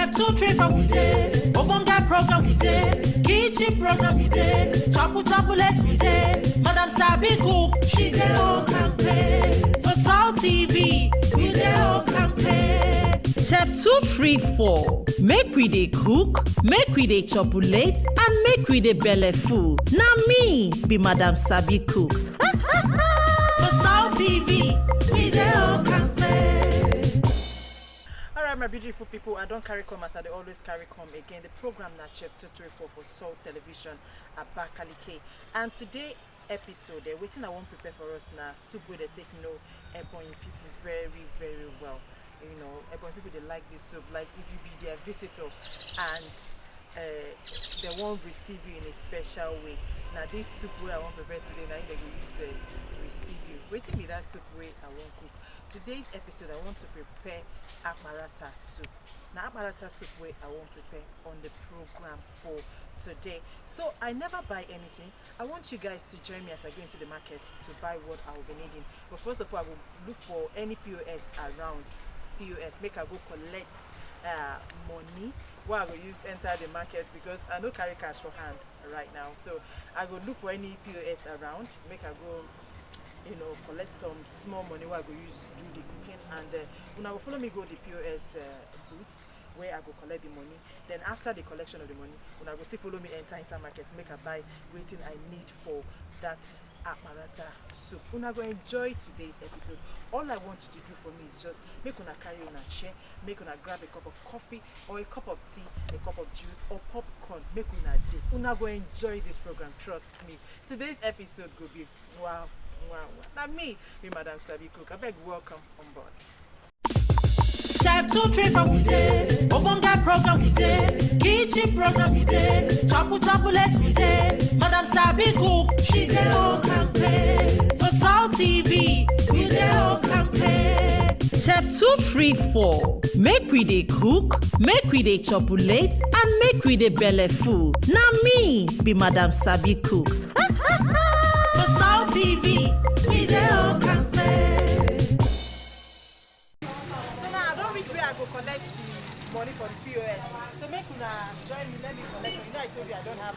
Chef 234 we dey, Obonga program we dey, kitchen program we dey, chocolate we dey, Madam Sabi cook, she dey all campaign. For South TV, we dey all campaign. Chef 234, make we dey cook, make we dey chocolate, and make we dey belle full. Na me be Madam Sabi cook. For South TV, we dey all campaign. Alright, my beautiful people, I don't carry come as I always carry come again. The program na Chef 234 for Soul Television Abakaliki. And today's episode, waiting I won't prepare for us now. Soup where they take know Ebonyi people very, very well. You know, Ebonyi people they like this soup. Like if you be their visitor and they won't receive you in a special way. Now this soup where I won't prepare today, now they will use receive you. Waiting me that soup way I won't cook. Today's episode I want to prepare Akparata soup. Now Akparata soup way I won't prepare on the program for today. So I never buy anything. I want you guys to join me as I go into the market to buy what I will be needing. But first of all, I will look for any POS around. POS make I go collect money where I will use enter the market because I no carry cash for hand right now. So I will look for any POS around, make I go, you know, collect some small money where I go use do the cooking, and when I will follow me go the POS booths where I go collect the money. Then after the collection of the money, when I go still follow me enter inside market, make I buy everything I need for that Akparata soup. Una go enjoy today's episode. All I want you to do for me is just make una carry on a chair, make una grab a cup of coffee or a cup of tea, a cup of juice or popcorn, make una dip. Una go enjoy this program, trust me. Today's episode will be wow. Now me, be Madam Sabi Cook. I beg welcome on board. Chef 234 we dey, Obonga program we dey, kitchen program we dey, chocolate we dey, Madam Sabi cook, she dey all campaign. For South TV, we dey all campaign. Chef 234, make we dey cook, make we dey chocolate, and make we dey belle full. Na me be Madam Sabi cook. For South TV, we dey all campaign. I go collect the money for the POS. So make una join me, let me collect. You know I told you I don't have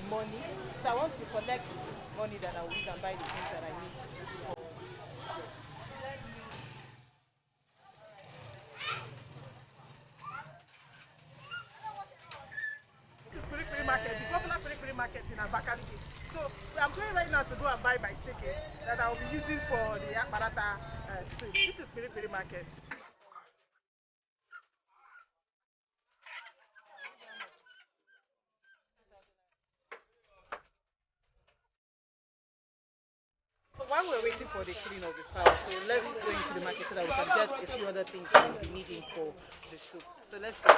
money. So I want to collect money that I will use and buy the things that I need. This is Piri Market, the popular Piri Market in Abakaliki. So I'm going right now to go and buy my chicken that I will be using for the Akparata soup. This is Piri Market. So while we're waiting for the clean of the file, so let's go into the market so that we can get a few other things that we'll be needing for the soup. So let's go.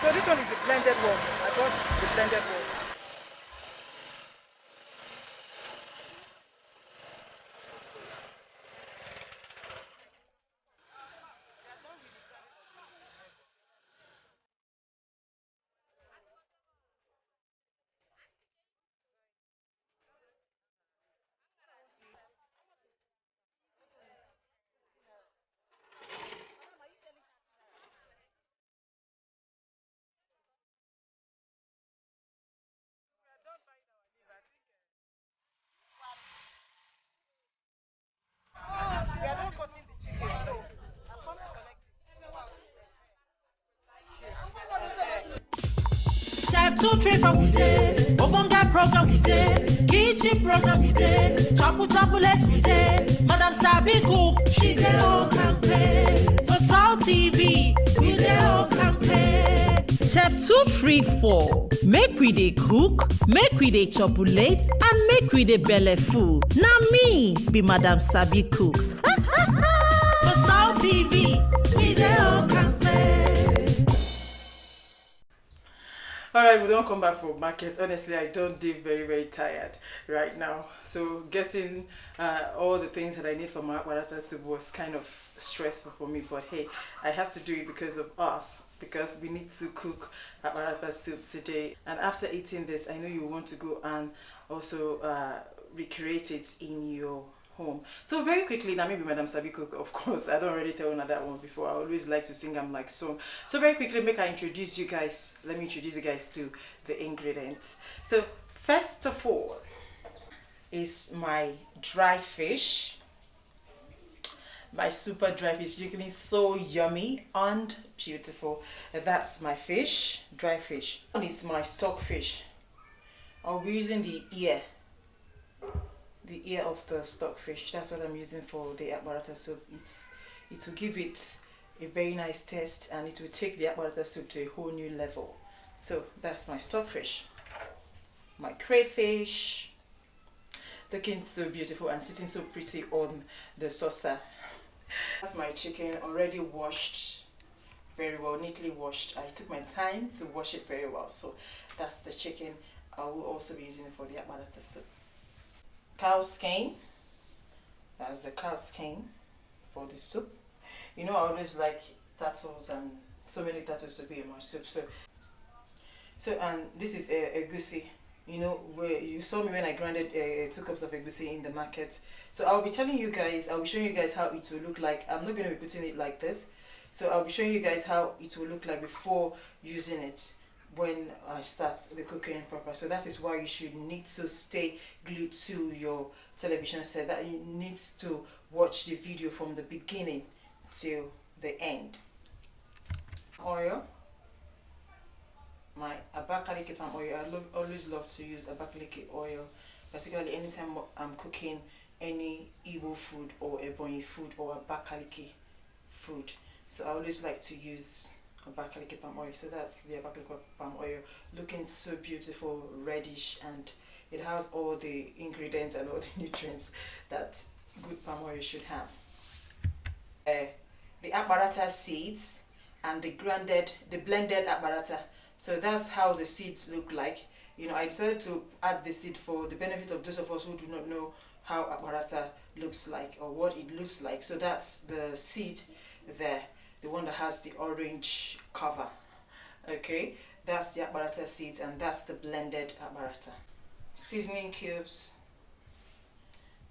So this one is the blended one. I got the blended one. Chef 234 we dey. Obonga program we dey. Kitchen program we dey. Chocolate we dey. Madam Sabi cook, she dey all campaign. For South TV, we dey all campaign. Chef 234, make we dey cook, make we dey chocolate, and make we dey belle full. Na me be Madam Sabi cook. For South TV, we dey all campaign. Alright, we don't come back from market. Honestly, I don't feel very tired right now. So getting all the things that I need for my Akparata soup was kind of stressful for me. But hey, I have to do it because of us, because we need to cook Akparata soup today. And after eating this, I know you want to go and also recreate it in your home. So very quickly, now maybe Madam Sabi cook, of course. I don't already tell you that one before. I always like to sing I'm like song. So very quickly, make I introduce you guys. Let me introduce you guys to the ingredients. So first of all is my dry fish. My super dry fish, looking so yummy and beautiful. That's my fish, dry fish. And it's my stock fish. I'll be using the ear of the stockfish. That's what I'm using for the Akparata soup. It will give it a very nice taste, and it will take the Akparata soup to a whole new level. So that's my stockfish. My crayfish, looking so beautiful and sitting so pretty on the saucer. That's my chicken, already washed very well, neatly washed. I took my time to wash it very well. So that's the chicken. I will also be using it for the Akparata soup. Cow skin, that's the cow skin for the soup. You know, I always like turtles, and so many turtles to be in my soup. So and this is egusi. You know, where you saw me when I grounded 2 cups of egusi in the market. So I'll be showing you guys how it will look like. I'm not going to be putting it like this. So I'll be showing you guys how it will look like before using it when I start the cooking proper. So that is why you should need to stay glued to your television set. That you need to watch the video from the beginning till the end. Oil, my Abakaliki palm oil. I always love to use Abakaliki oil, particularly anytime I'm cooking any Igbo food or Ebonyi food or Abakaliki food. So I always like to use Abakaliki palm oil. So that's the Abakaliki palm oil, looking so beautiful, reddish, and it has all the ingredients and all the nutrients that good palm oil should have. The Akparata seeds and the blended Akparata. So that's how the seeds look like. You know, I decided to add the seed for the benefit of those of us who do not know how Akparata looks like or what it looks like. So that's the seed there, the one that has the orange cover. Okay, that's the Akparata seeds, and that's the blended Akparata. Seasoning cubes.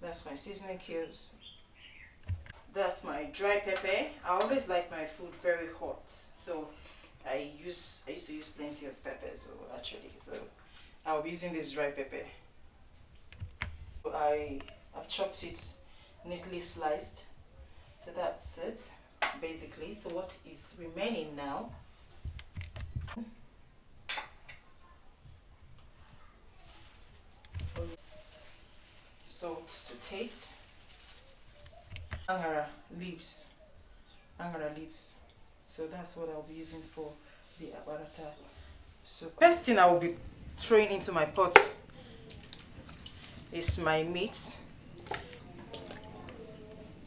That's my seasoning cubes. That's my dry pepper. I always like my food very hot, so I used to use plenty of peppers actually. So I'll be using this dry pepper. So I've chopped it neatly sliced. So that's it basically. So what is remaining now? Salt to taste. Angara leaves. So that's what I'll be using for the Akparata soup. First thing I will be throwing into my pot is my meat.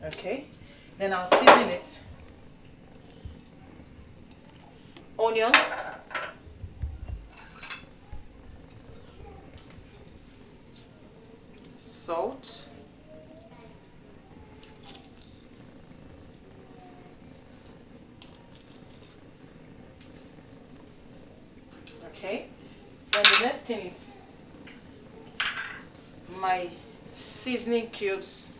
Okay, then I'll season it. Onions, salt, okay, then the next thing is my seasoning cubes.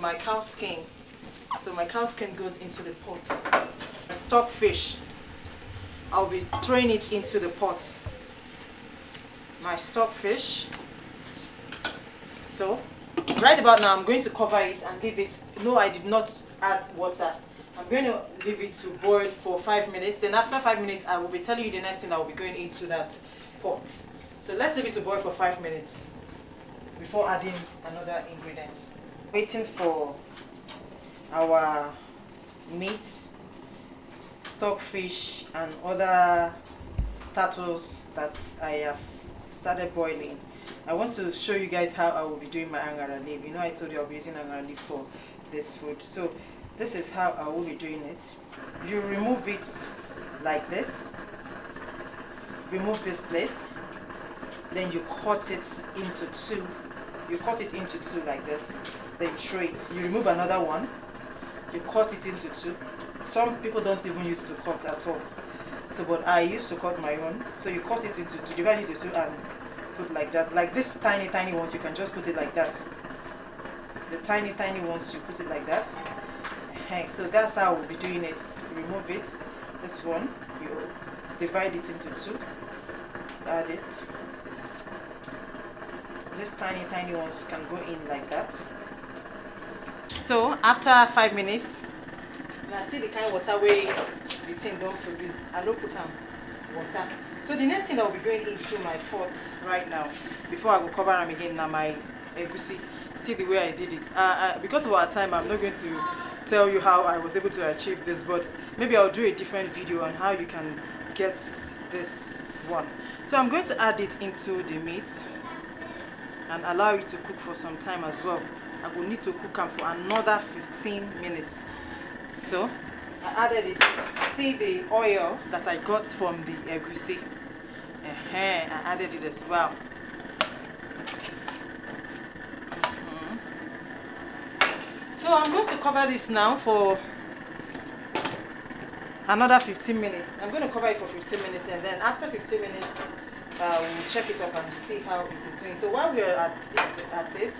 My cow skin. So my cow skin goes into the pot. Stock fish, I'll be throwing it into the pot. My stock fish. So Right about now, I'm going to cover it and leave it. No, I did not add water. I'm going to leave it to boil for 5 minutes. Then after 5 minutes, I will be telling you the next thing that will be going into that pot. So let's leave it to boil for 5 minutes before adding another ingredient. Waiting for our meat, stockfish, and other turtles that I have started boiling. I want to show you guys how I will be doing my angara leaf. You know, I told you I'll be using angara leaf for this food. So this is how I will be doing it. You remove it like this. Remove this place. Then you cut it into two. You cut it into two like this. Then you throw it. You remove another one. You cut it into two. Some people don't even use to cut at all. So, but I used to cut my own. So you cut it into two, divide it into two, and put like that. Like this tiny ones, you can just put it like that. The tiny ones, you put it like that. So that's how we'll be doing it. Remove it. This one, you divide it into two. Add it. These tiny ones can go in like that. So after 5 minutes, now see the kind of water way the thing don't produce. I don't put water. So the next thing that will be going into my pot right now, before I go cover them again, now my egusi. See the way I did it. Because of our time, I'm not going to tell you how I was able to achieve this, but maybe I'll do a different video on how you can get this one. So I'm going to add it into the meat and allow it to cook for some time as well. I will need to cook them for another 15 minutes. So I added it. See the oil that I got from the egusi. I added it as well. So I'm going to cover this now for another 15 minutes. I'm going to cover it for 15 minutes, and then after 15 minutes we'll check it up and see how it is doing. So while we're at it,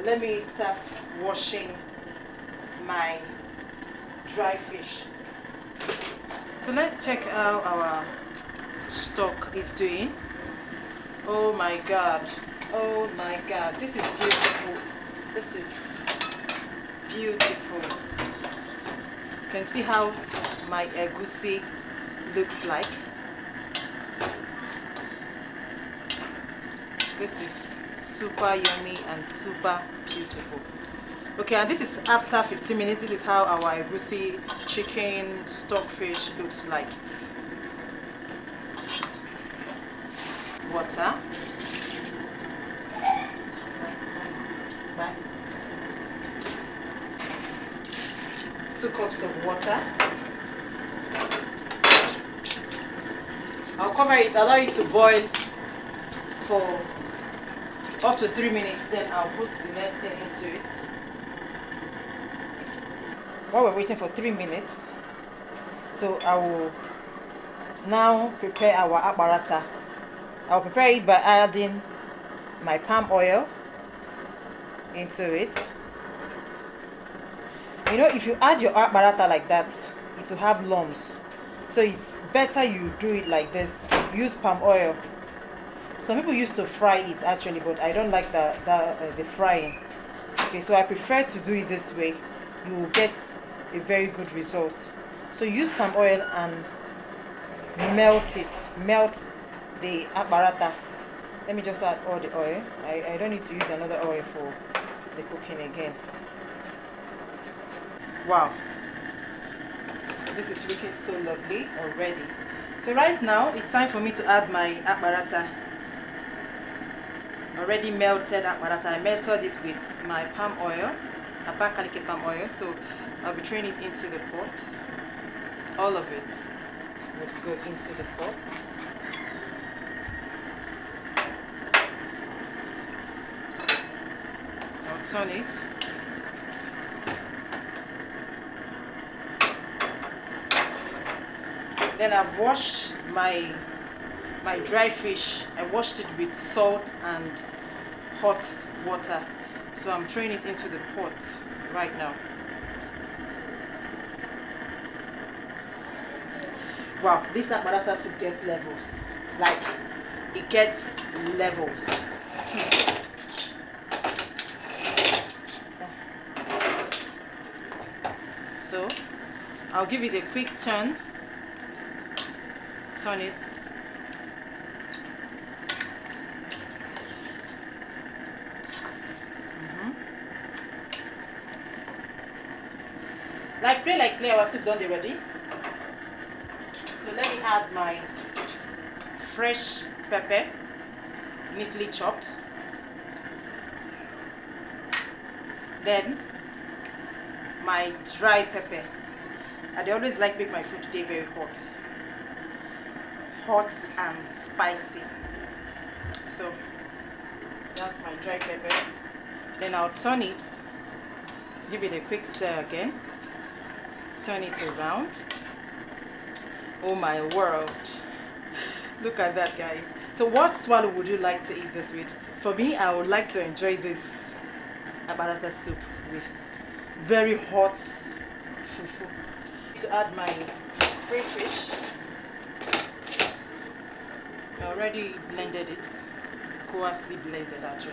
let me start washing my dry fish. So let's check how our stock is doing. Oh my god, this is beautiful. This is beautiful. You can see how my egusi looks like. This is super yummy and super beautiful. Okay, and this is after 15 minutes. This is how our egusi chicken stockfish looks like. Water. 2 cups of water. I'll cover it, allow it to boil for up to 3 minutes, then I'll put the next thing into it. While we're waiting for 3 minutes, so I will now prepare our akparata. I'll prepare it by adding my palm oil into it. You know, if you add your akparata like that, it will have lumps. So it's better you do it like this. Use palm oil. Some people used to fry it actually, but I don't like the frying. Okay, so I prefer to do it this way. You will get a very good result. So use palm oil and melt it. Melt the akparata. Let me just add all the oil. I don't need to use another oil for the cooking again. Wow, this is looking so lovely already. So right now it's time for me to add my akparata. Already melted akparata. I melted it with my palm oil, Akparata palm oil. So I'll be throwing it into the pot. All of it will go into the pot. I'll turn it. Then I've washed my dry fish. I washed it with salt and hot water. So I'm throwing it into the pot right now. Wow, this Akparata soup gets levels. Like, it gets levels. I'll give it a quick turn. Turn it. Like play, our soup done already. So let me add my fresh pepper, neatly chopped. Then my dry pepper. I always like make my food today very hot and spicy. So that's my dry pepper. Then I'll turn it, give it a quick stir again, turn it around. Oh my world, look at that, guys. So what swallow would you like to eat this with? For me, I would like to enjoy this Akparata soup with very hot fufu. To add my crayfish, I already blended it, coarsely blended actually.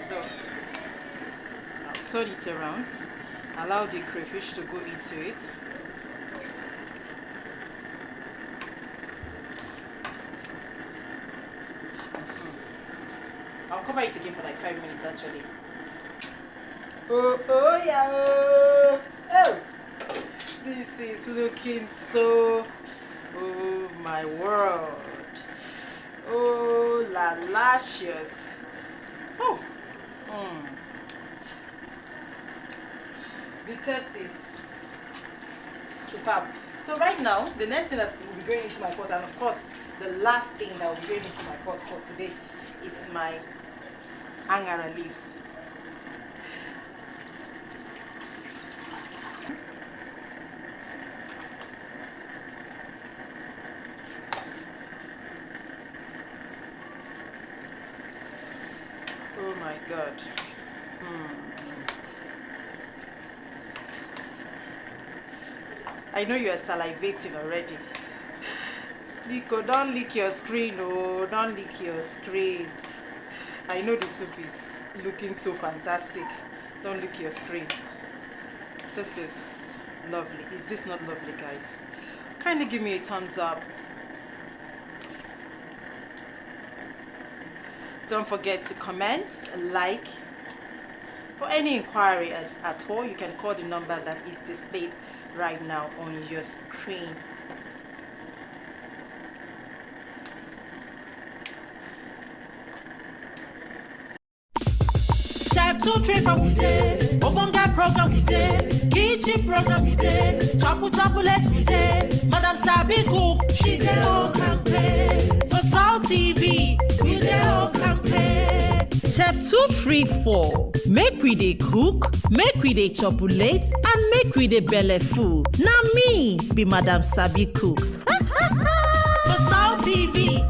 So I'll turn it around, allow the crayfish to go into it. I'll cover it again for like 5 minutes actually. Oh yeah, oh, this is looking so, oh my world, oh lascious. Oh, the taste is superb. So right now, the next thing that will be going into my pot, and of course the last thing that will be going into my pot for today, is my angara leaves. Oh my God. I know you are salivating already. Nico, don't lick your screen. Oh, don't lick your screen. I know the soup is looking so fantastic. Don't lick your screen. This is lovely. Is this not lovely, guys? Kindly give me a thumbs up. Don't forget to comment, like. For any inquiry at all, you can call the number that is displayed right now on your screen. Chef 234 we dey, Obonga program we dey, kitchen program we dey, chocolate we dey, Madam Sabi cook, she dey all campaign. For South TV, we dey all campaign. Chef 234, make we dey cook, make we dey chocolate, and make we dey belle full. Na me be Madam Sabi cook. For South TV,